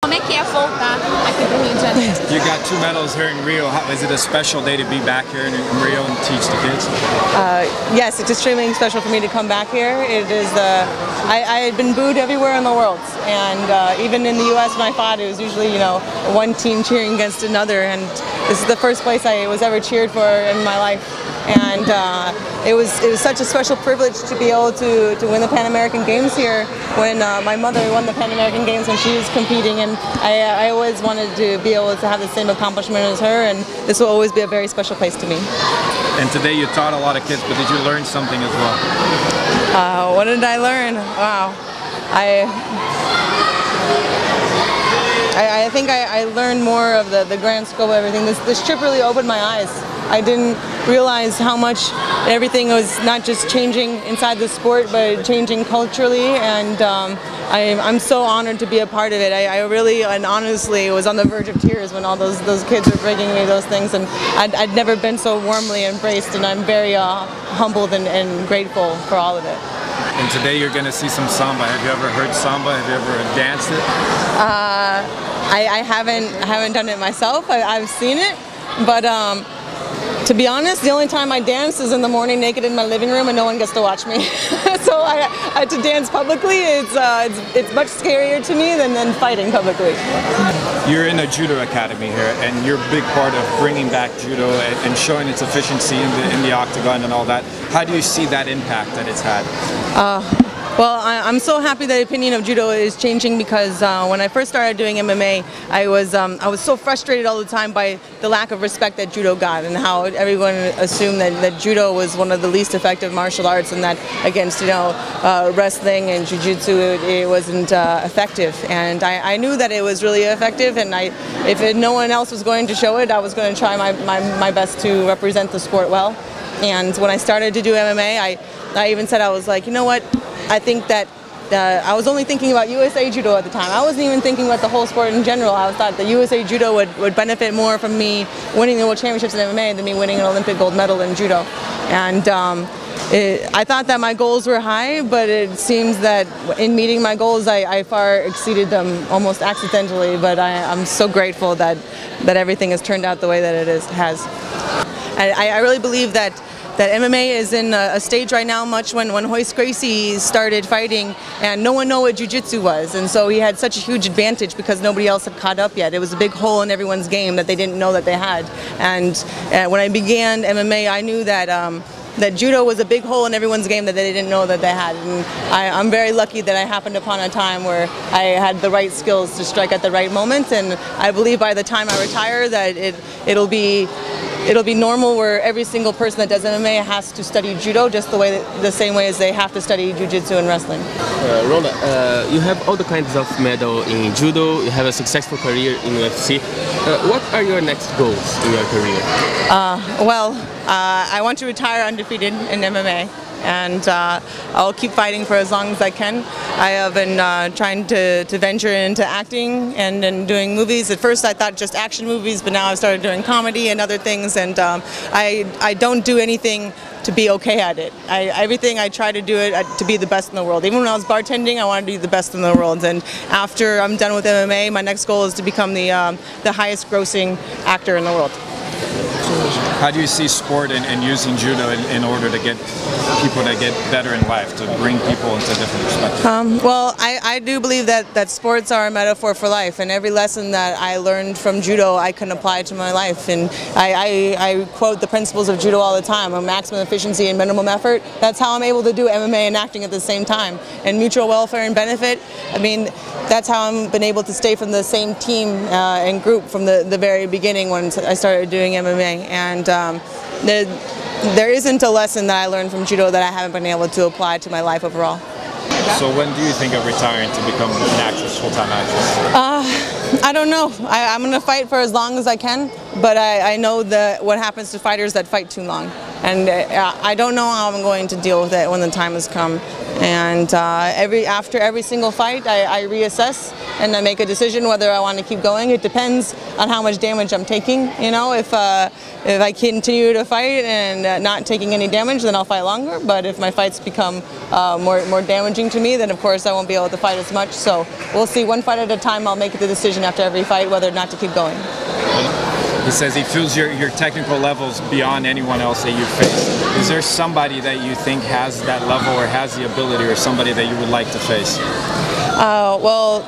Como é que é voltar aqui pro Rio de Janeiro? You got 2 medals here in Rio. Is it a special day to be back here in Rio and teach the kids? Yes, it's extremely special for me to come back here. It is. I had been booed everywhere in the world, and even in the U.S. when I fought, it was usually one team cheering against another, and this is the first place I was ever cheered for in my life. And it was such a special privilege to be able to win the Pan American Games here when my mother won the Pan American Games when she was competing, and I always wanted to be able to have the same accomplishment as her, and this will always be a very special place to me. And today you taught a lot of kids, but did you learn something as well? What did I learn? Wow. I think I learned more of the grand scope of everything. This trip really opened my eyes. I didn't realize how much everything was not just changing inside the sport, but changing culturally, and I'm so honored to be a part of it. I really and honestly was on the verge of tears when all those kids were bringing me those things, and I'd never been so warmly embraced, and I'm very humbled and grateful for all of it. And today you're going to see some samba. Have you ever heard samba? Have you ever danced it? I haven't done it myself. I've seen it, but to be honest, the only time I dance is in the morning naked in my living room and no one gets to watch me. So to dance publicly, it's much scarier to me than fighting publicly. You're in a judo academy here, and you're a big part of bringing back judo and showing its efficiency in the octagon and all that. How do you see that impact that it's had? Well, I'm so happy the opinion of judo is changing, because when I first started doing MMA, I was so frustrated all the time by the lack of respect that judo got, and how everyone assumed that judo was one of the least effective martial arts, and that against wrestling and jiu-jitsu it wasn't effective. And I knew that it was really effective, and if no one else was going to show it, I was going to try my best to represent the sport well. And when I started to do MMA, I even said, I was like, you know what? I think that I was only thinking about USA Judo at the time. I wasn't even thinking about the whole sport in general. I thought that USA Judo would benefit more from me winning the World Championships in MMA than me winning an Olympic gold medal in Judo. And I thought that my goals were high, but it seems that in meeting my goals, I far exceeded them almost accidentally. But I'm so grateful that everything has turned out the way that it has. I really believe that MMA is in a stage right now, much when Royce Gracie started fighting, and no one knew what jiu-jitsu was, and so he had such a huge advantage because nobody else had caught up yet. It was a big hole in everyone's game that they didn't know that they had. And when I began MMA, I knew that that judo was a big hole in everyone's game that they didn't know that they had. And I'm very lucky that I happened upon a time where I had the right skills to strike at the right moment, and I believe by the time I retire that it'll be normal where every single person that does MMA has to study judo just the same way as they have to study jiu-jitsu and wrestling. Ronda, you have all the kinds of medal in judo, you have a successful career in UFC. What are your next goals in your career? I want to retire undefeated in MMA, and I'll keep fighting for as long as I can. I have been trying to venture into acting and doing movies. At first I thought just action movies, but now I've started doing comedy and other things, and I don't do anything to be okay at it. Everything I try to do it to be the best in the world. Even when I was bartending, I wanted to be the best in the world, and after I'm done with MMA, my next goal is to become the highest grossing actor in the world. How do you see sport and using judo in order to get people to get better in life, to bring people into different perspectives? Well, I do believe that sports are a metaphor for life, and every lesson that I learned from judo I can apply to my life. And I quote the principles of judo all the time: maximum efficiency and minimum effort. That's how I'm able to do MMA and acting at the same time. And mutual welfare and benefit, I mean, that's how I've been able to stay from the same team and group from the very beginning when I started doing MMA. And there isn't a lesson that I learned from judo that I haven't been able to apply to my life overall. So when do you think of retiring to become an actress, full-time actress? I don't know. I'm going to fight for as long as I can, but I know what happens to fighters that fight too long. And I don't know how I'm going to deal with it when the time has come. And after every single fight, I reassess and I make a decision whether I want to keep going. It depends on how much damage I'm taking. You know, if I continue to fight and not taking any damage, then I'll fight longer. But if my fights become more damaging to me, then of course I won't be able to fight as much. So we'll see, one fight at a time. I'll make the decision after every fight whether or not to keep going. He says he feels your technical levels beyond anyone else that you face. Is there somebody that you think has that level or has the ability, or somebody that you would like to face? Well,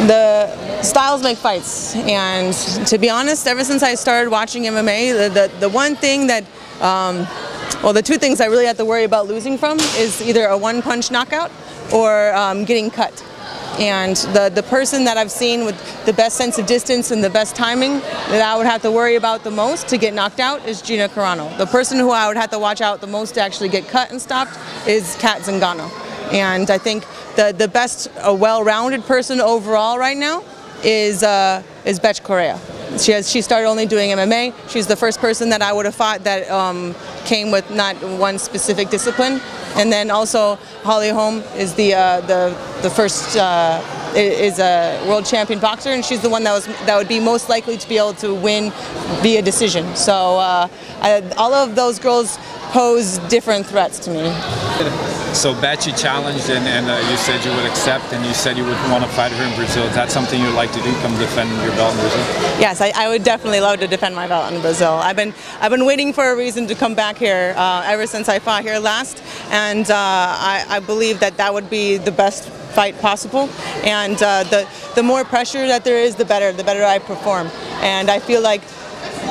the styles make fights, and to be honest, ever since I started watching MMA, the one thing that, well, the two things I really have to worry about losing from is either a one-punch knockout or getting cut. And the person that I've seen with the best sense of distance and the best timing that I would have to worry about the most to get knocked out is Gina Carano. The person who I would have to watch out the most to actually get cut and stopped is Kat Zingano. And I think the best, well-rounded person overall right now is Bethe Correia. She started only doing MMA. She's the first person that I would have fought that came with not one specific discipline. And then also Holly Holm is the first is a world champion boxer, and she's the one that would be most likely to be able to win via decision. So all of those girls pose different threats to me. So Bethe challenged, and you said you would accept, and you said you would want to fight her in Brazil. Is that something you'd like to do? Come defend your belt in Brazil? Yes, I would definitely love to defend my belt in Brazil. I've been waiting for a reason to come back here ever since I fought here last, and I believe that would be the best fight possible. And the more pressure that there is, the better I perform. And I feel like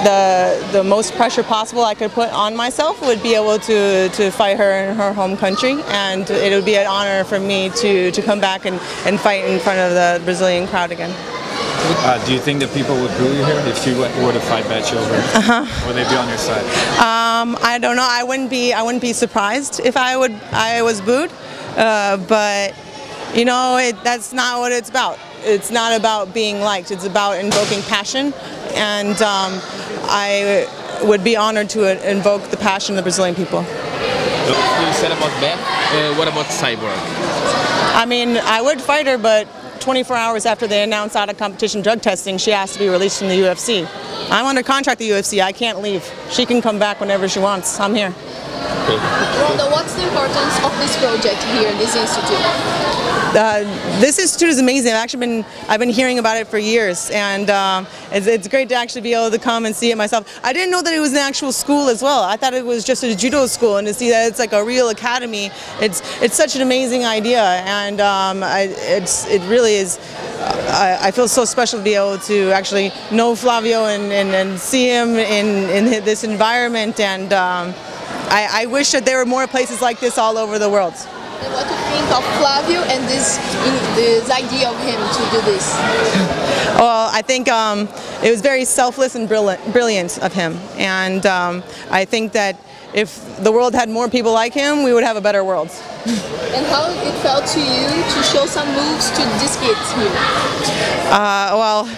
the most pressure possible I could put on myself would be able to fight her in her home country, and it would be an honor for me to come back and fight in front of the Brazilian crowd again. Do you think that people would boo you here if you were to fight Bethe over? Would they be on your side? I don't know. I wouldn't be surprised if I was booed, but you know, that's not what it's about. It's not about being liked. It's about invoking passion, and I would be honored to invoke the passion of the Brazilian people. You said about Bethe. What about Cyborg? I mean, I would fight her, but 24 hours after they announced out of competition drug testing, she has to be released from the UFC. I'm under contract at the UFC. I can't leave. She can come back whenever she wants. I'm here. Okay. Ronda, what's the importance of this project here in this institute? This institute is amazing. I've been hearing about it for years, and it's great to actually be able to come and see it myself. I didn't know that it was an actual school as well. I thought it was just a judo school, and to see that it's like a real academy, it's such an amazing idea, and it really is. I feel so special to be able to actually know Flavio and see him in this environment, and I wish that there were more places like this all over the world. And what do you think of Flavio and this idea of him to do this? Well, I think it was very selfless and brilliant of him, and I think that if the world had more people like him, we would have a better world. And how it felt to you to show some moves to these kids here? Well,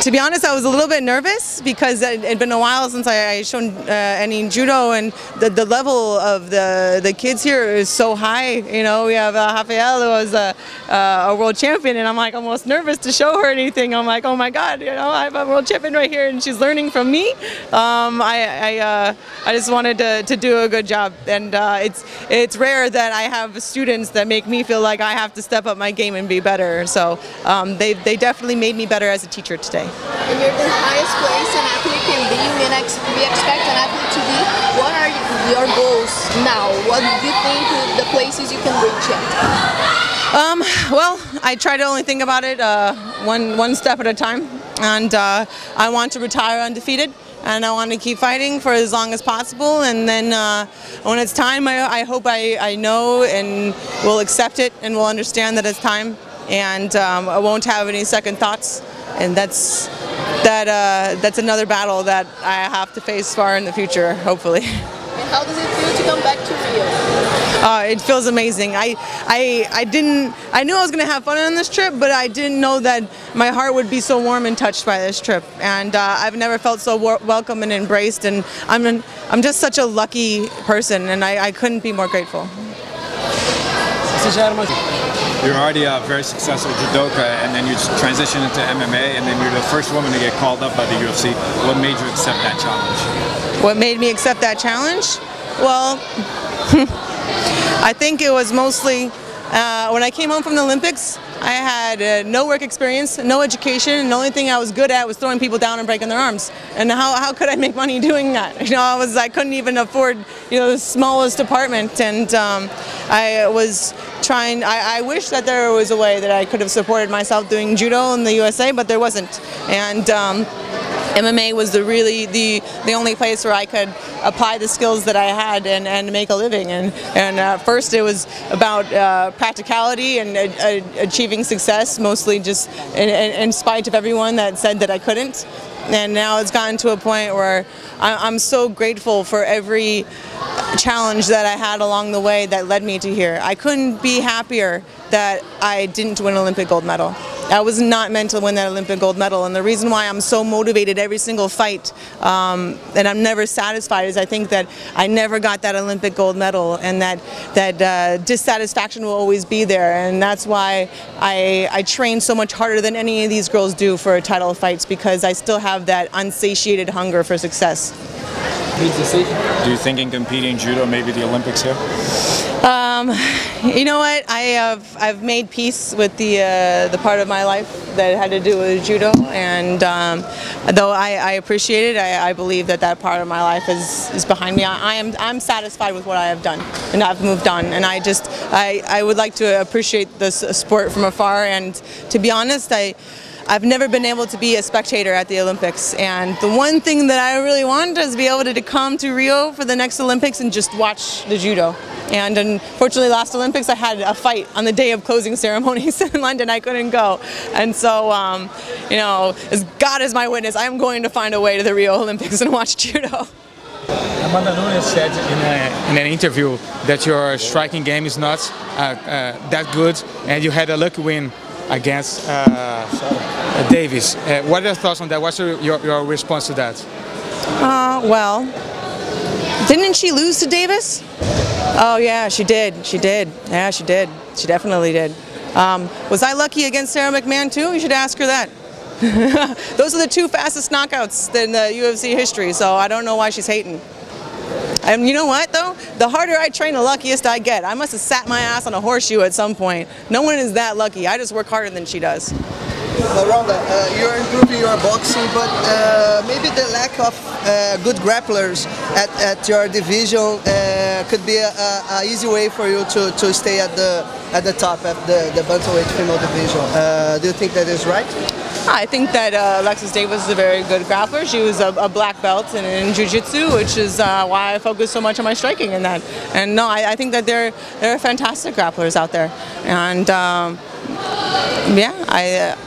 to be honest, I was a little bit nervous because it had been a while since I shown any judo, and the level of the kids here is so high. You know, we have Rafael, who was a world champion, and I'm like almost nervous to show her anything. I'm like, oh my God, you know, I have a world champion right here, and she's learning from me. I just wanted to do a good job, and it's rare that I have students that make me feel like I have to step up my game and be better. So they definitely made me better as a teacher today. And you're the highest place an athlete can be, we expect an athlete to be. What are your goals now? What do you think the places you can reach at? Well, I try to only think about it one step at a time, and I want to retire undefeated, and I want to keep fighting for as long as possible, and then when it's time, I hope I know and will accept it and will understand that it's time, and I won't have any second thoughts. And that's another battle that I have to face far in the future, hopefully. And how does it feel to come back to Rio? It feels amazing. I knew I was going to have fun on this trip, but I didn't know that my heart would be so warm and touched by this trip. And I've never felt so welcome and embraced. And I'm just such a lucky person, and I couldn't be more grateful. You're already a very successful judoka, and then you transition into MMA, and then you're the first woman to get called up by the UFC. What made you accept that challenge? What made me accept that challenge? Well, I think it was mostly when I came home from the Olympics. I had no work experience, no education, and the only thing I was good at was throwing people down and breaking their arms. And how could I make money doing that? You know, I couldn't even afford, you know, the smallest apartment, and I was trying. I wish that there was a way that I could have supported myself doing judo in the USA, but there wasn't. And MMA was the only place where I could apply the skills that I had and make a living. And first it was about practicality and achieving success, mostly just in spite of everyone that said that I couldn't. And now it's gotten to a point where I'm so grateful for every challenge that I had along the way that led me to here. I couldn't be happier that I didn't win an Olympic gold medal. I was not meant to win that Olympic gold medal, and the reason why I'm so motivated every single fight and I'm never satisfied is I think that I never got that Olympic gold medal, and that dissatisfaction will always be there, and that's why I train so much harder than any of these girls do for title fights, because I still have that unsatiated hunger for success. Do you think in competing judo, maybe the Olympics here? You know what? I've made peace with the part of my life that had to do with judo, and though I appreciate it, I believe that part of my life is behind me. I'm satisfied with what I have done, and I've moved on. And I would like to appreciate this sport from afar. And to be honest, I've never been able to be a spectator at the Olympics, and the one thing that I really want is to be able to come to Rio for the next Olympics and just watch the judo. And unfortunately, last Olympics I had a fight on the day of closing ceremonies in London. I couldn't go, and so you know, as God is my witness, I am going to find a way to the Rio Olympics and watch judo. Amanda Nunes said in an interview that your striking game is not that good, and you had a lucky win against Davis. What are your thoughts on that? What's your response to that? Well, didn't she lose to Davis? Oh yeah, she did. She did. Yeah, she did. She definitely did. Was I lucky against Sarah McMahon too? You should ask her that. Those are the two fastest knockouts in the UFC history, so I don't know why she's hating. And you know what though? The harder I train, the luckiest I get. I must have sat my ass on a horseshoe at some point. No one is that lucky. I just work harder than she does. Ronda, you're improving your boxing, but maybe the lack of good grapplers at your division could be an easy way for you to stay at the top of the bantamweight female division. Do you think that is right? I think that Alexis Davis is a very good grappler. She was a black belt in jiu-jitsu, which is why I focus so much on my striking in that. And no, I think that there are fantastic grapplers out there. And yeah,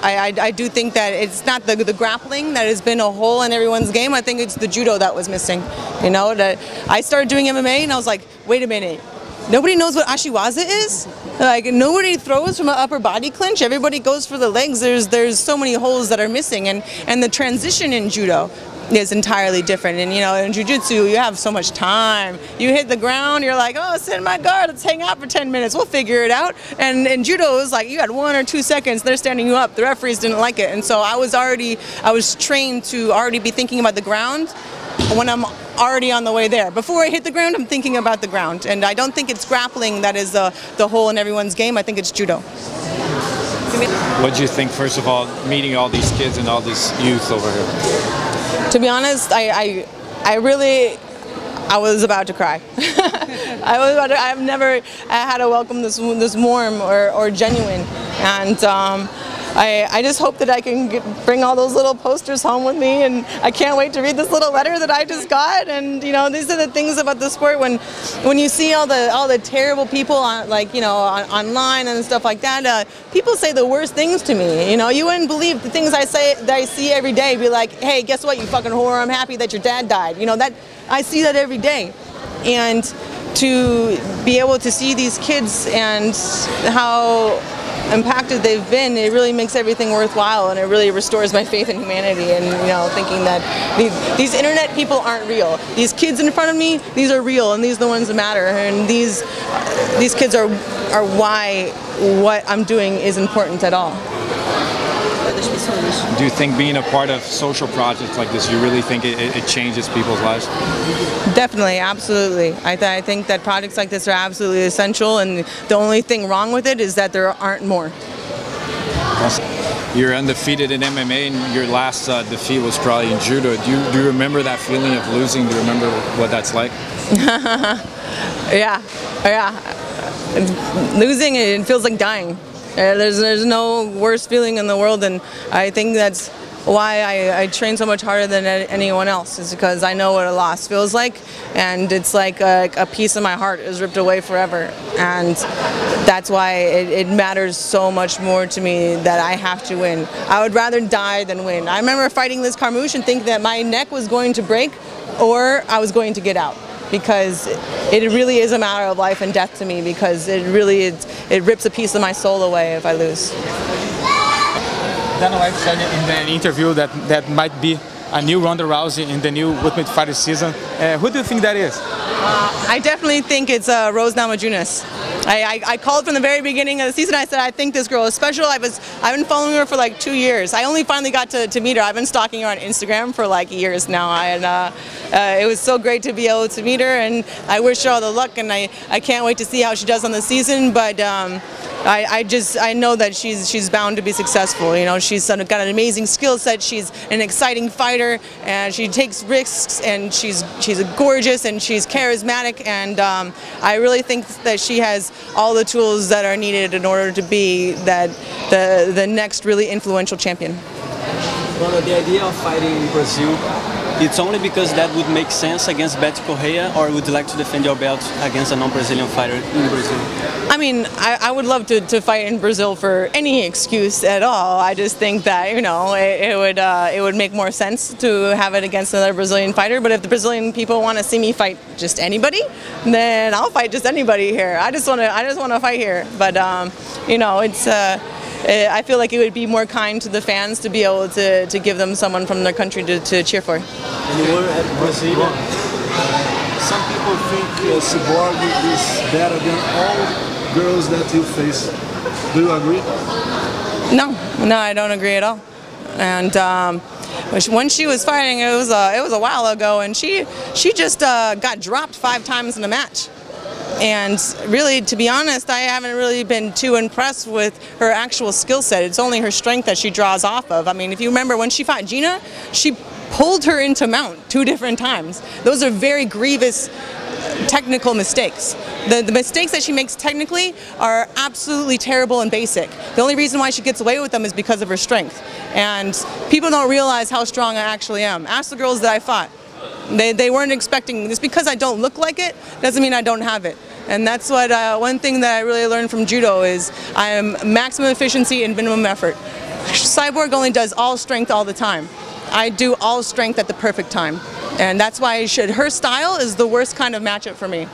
I do think that it's not the grappling that has been a hole in everyone's game. I think it's the judo that was missing. You know, that I started doing MMA and I was like, wait a minute. Nobody knows what ashiwaza is? Like, nobody throws from an upper body clinch. Everybody goes for the legs. There's so many holes that are missing, and the transition in judo is entirely different. And you know, in jiu-jitsu, you have so much time. You hit the ground, you're like, oh, sit in my guard, let's hang out for 10 minutes, we'll figure it out. And in judo, it was like, you had 1 or 2 seconds, they're standing you up. The referees didn't like it. And so I was trained to already be thinking about the ground when I'm already on the way there. Before I hit the ground, I'm thinking about the ground. And I don't think it's grappling that is the hole in everyone's game. I think it's judo. What do you think, first of all, meeting all these kids and all this youth over here? To be honest, I was about to cry. I've never had a welcome this warm or genuine. And I just hope that I can bring all those little posters home with me, and I can't wait to read this little letter that I just got. And you know, these are the things about the sport when you see all the terrible people on, like, you know, online and stuff like that. People say the worst things to me. You know, you wouldn't believe the things I see every day. Be like, hey, guess what, you fucking whore? I'm happy that your dad died. You know, that I see that every day, and to be able to see these kids and how impacted they've been, it really makes everything worthwhile, and it really restores my faith in humanity. And you know, thinking that these internet people aren't real. These kids in front of me, these are real, and these are the ones that matter. And these kids are or why what I'm doing is important at all. Do you think being a part of social projects like this, you really think it changes people's lives? Definitely, absolutely. I think that projects like this are absolutely essential, and the only thing wrong with it is that there aren't more. You're undefeated in MMA, and your last defeat was probably in judo. Do you remember that feeling of losing? Do you remember what that's like? Yeah. Losing, it feels like dying. There's no worse feeling in the world, and I think that's why I train so much harder than anyone else, is because I know what a loss feels like, and it's like a piece of my heart is ripped away forever, and that's why it matters so much more to me that I have to win. I would rather die than win. I remember fighting Liz Carmouche and thinking that my neck was going to break or I was going to get out, because it really is a matter of life and death to me, because it rips a piece of my soul away if I lose. Dana White said in an interview that might be a new Ronda Rousey in the new Ultimate Fighter season. Who do you think that is? I definitely think it's Rose Namajunas. I called from the very beginning of the season. I said, I think this girl is special. I've been following her for like 2 years. I only finally got to meet her. I've been stalking her on Instagram for like years now. And it was so great to be able to meet her, and I wish her all the luck, and I can't wait to see how she does on the season. But I know that she's bound to be successful. You know, she's got an amazing skill set. She's an exciting fighter, and she takes risks, and she's gorgeous, and she's charismatic, and I really think that she has all the tools that are needed in order to be the next really influential champion. Well, the idea of fighting in Brazil, it's only because that would make sense against Bethe Correia, or would you like to defend your belt against a non-Brazilian fighter in Brazil? I mean, I would love to fight in Brazil for any excuse at all. I just think that, you know, it would make more sense to have it against another Brazilian fighter. But if the Brazilian people want to see me fight just anybody, then I'll fight just anybody here. I just want to fight here. But you know, it's. I feel like it would be more kind to the fans to be able to give them someone from their country to cheer for. And you were at Brazil. Some people think Cyborg is better than all girls that you face. Do you agree? No, I don't agree at all. And when she was fighting, it was a while ago, and she just got dropped 5 times in a match. And really, to be honest, I haven't really been too impressed with her actual skill set. It's only her strength that she draws off of. I mean, if you remember when she fought Gina, she pulled her into mount 2 different times. Those are very grievous technical mistakes. The mistakes that she makes technically are absolutely terrible and basic. The only reason why she gets away with them is because of her strength. And people don't realize how strong I actually am. Ask the girls that I fought. They weren't expecting, just because I don't look like it doesn't mean I don't have it. And that's what one thing that I really learned from judo is I am maximum efficiency and minimum effort. Cyborg only does all strength all the time. I do all strength at the perfect time. And that's why her style is the worst kind of matchup for me.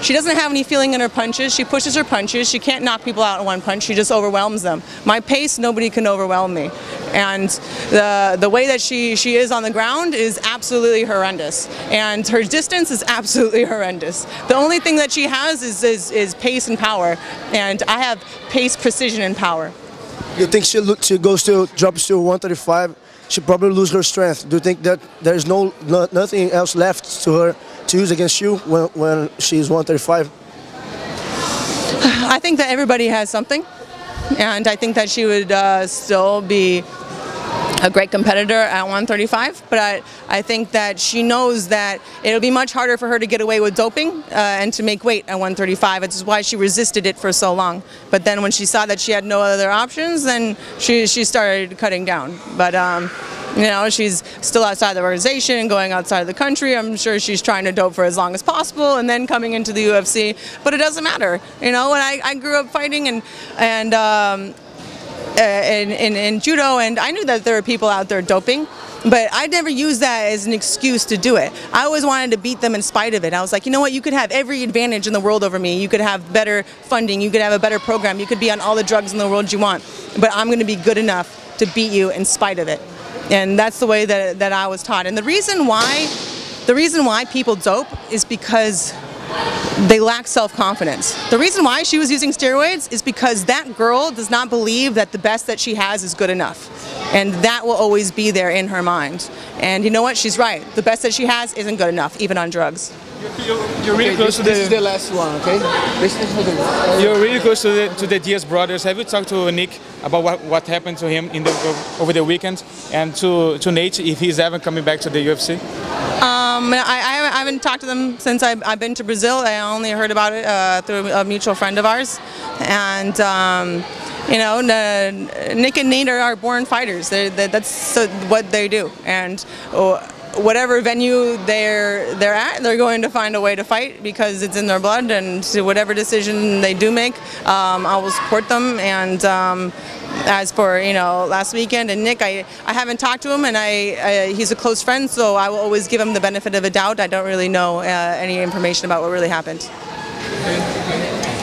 She doesn't have any feeling in her punches. She pushes her punches. She can't knock people out in one punch. She just overwhelms them. My pace, nobody can overwhelm me. And the way that she is on the ground is absolutely horrendous. And her distance is absolutely horrendous. The only thing that she has is pace and power. And I have pace, precision, and power. You think she drops to 135? She probably lose her strength. Do you think that there is nothing else left to her to use against you when she's 135? I think that everybody has something, and I think that she would still be a great competitor at 135, but I think that she knows that it'll be much harder for her to get away with doping and to make weight at 135. It's why she resisted it for so long. But then when she saw that she had no other options, then she started cutting down. But you know, she's still outside the organization, going outside of the country. I'm sure she's trying to dope for as long as possible and then coming into the UFC. But it doesn't matter. You know, when I grew up fighting in judo, and I knew that there were people out there doping, but I never used that as an excuse to do it. I always wanted to beat them in spite of it. I was like, you know what, you could have every advantage in the world over me. You could have better funding, you could have a better program, you could be on all the drugs in the world you want, but I'm going to be good enough to beat you in spite of it. And that's the way that I was taught. And the reason why people dope is because they lack self-confidence. The reason why she was using steroids is because that girl does not believe that the best that she has is good enough. And that will always be there in her mind. And you know what? She's right. The best that she has isn't good enough, even on drugs. You're really close to this is the last one, okay? You're really close to the Diaz brothers. Have you talked to Nick about what happened to him over the weekend, and to Nate, if he's ever coming back to the UFC? I haven't talked to them since I've been to Brazil. I only heard about it through a mutual friend of ours, and you know, Nick and Nate are born fighters. That's what they do, and whatever venue they're at, they're going to find a way to fight because it's in their blood. And whatever decision they do make, I will support them. And as for, you know, last weekend and Nick, I haven't talked to him, and he's a close friend, so I will always give him the benefit of a doubt. I don't really know any information about what really happened. Okay.